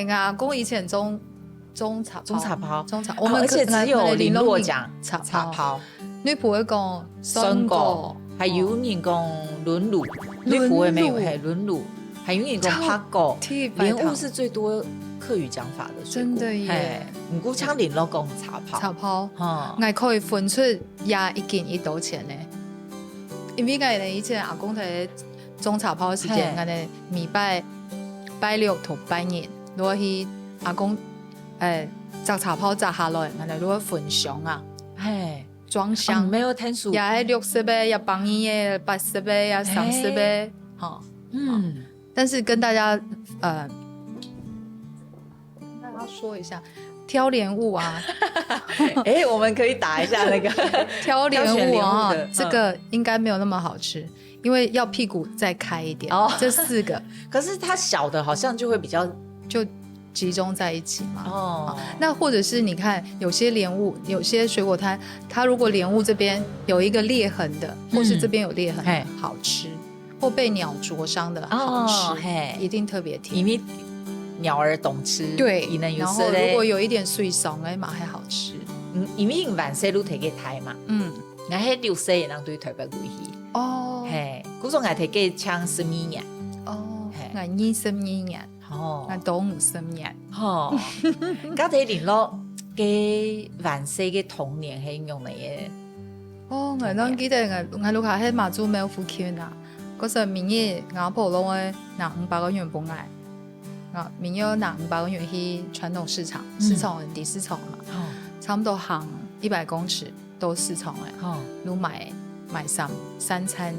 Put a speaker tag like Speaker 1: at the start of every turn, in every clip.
Speaker 1: 阿公以前中茶
Speaker 2: 泡，
Speaker 1: 我们
Speaker 2: 而且只有林洛讲茶泡，
Speaker 1: 女仆会讲
Speaker 2: 酸果，还有人讲轮卤，女仆会没有嘿轮卤，还有人讲帕果，莲雾是最多客语讲法的水果，
Speaker 1: 真的耶。
Speaker 2: 唔过像林洛讲茶泡，
Speaker 1: 我可以分出压一斤一斗钱呢。因为我以前阿公在种茶泡的时间，我哋每拜六同拜日，如果去阿公摘茶泡摘下來，我哋如果分享啊，裝箱，
Speaker 2: 沒有聽數，
Speaker 1: 也係60杯，也幫你嘅80杯，也30杯，哈，但是跟大家說一下。挑蓮霧啊，
Speaker 2: 我們可以打一下那個
Speaker 1: 挑蓮霧啊，這個應該沒有那麼好吃，因為要屁股再開一點。這4個，
Speaker 2: 可是它小的好像就會比較
Speaker 1: 就集中在一起嘛。那或者是你看有些蓮霧，有些水果攤，它如果蓮霧這邊有一個裂痕的，或是這邊有裂痕的，好吃，或被鳥灼傷的好吃，一定特別甜。
Speaker 2: 鳥兒懂吃，
Speaker 1: 對，然後如果有一點水鬆嘅嘛，還好吃。
Speaker 2: 因為萬歲都提給台嘛，我喺6歲人對台北旅去，嗰種我提給唱12年，
Speaker 1: 我22年，我到50年，
Speaker 2: 家睇聯絡嘅萬歲嘅童年係用嚟嘅。
Speaker 1: 我當記得我錄下喺馬祖廟附近啊，嗰時明日我婆攏會拿500個元本來。明月拿500個元去傳統市場，市場地市場嘛，差不多行100公尺都市場誒，如買三餐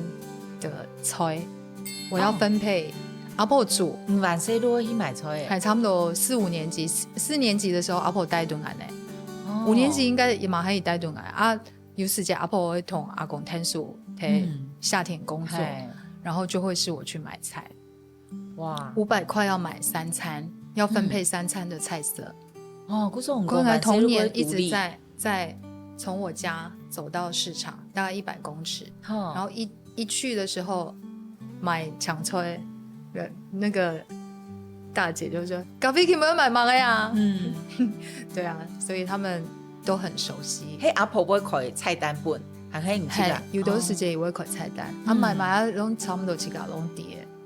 Speaker 1: 的菜，我要分配阿婆煮。
Speaker 2: 萬歲都去買菜誒，
Speaker 1: 還差不多4年級的時候，阿婆帶頓來呢。5年級應該也蠻可以帶頓來啊。有時間阿婆會同阿公談數，夏天工作，然後就會是我去買菜。哇，500塊要買3餐，要分配3餐的菜色。
Speaker 2: 嗰種
Speaker 1: 我童年一直在從我家走到市場，大概100公尺。然後一去的時候買搶菜，那個大姐就說：“咖啡有沒有買盲呀？”對啊，所以他們都很熟悉。
Speaker 2: 阿婆會開菜單本，還係唔知啦。
Speaker 1: 有段時間也會開菜單，買都差唔多7家攏碟。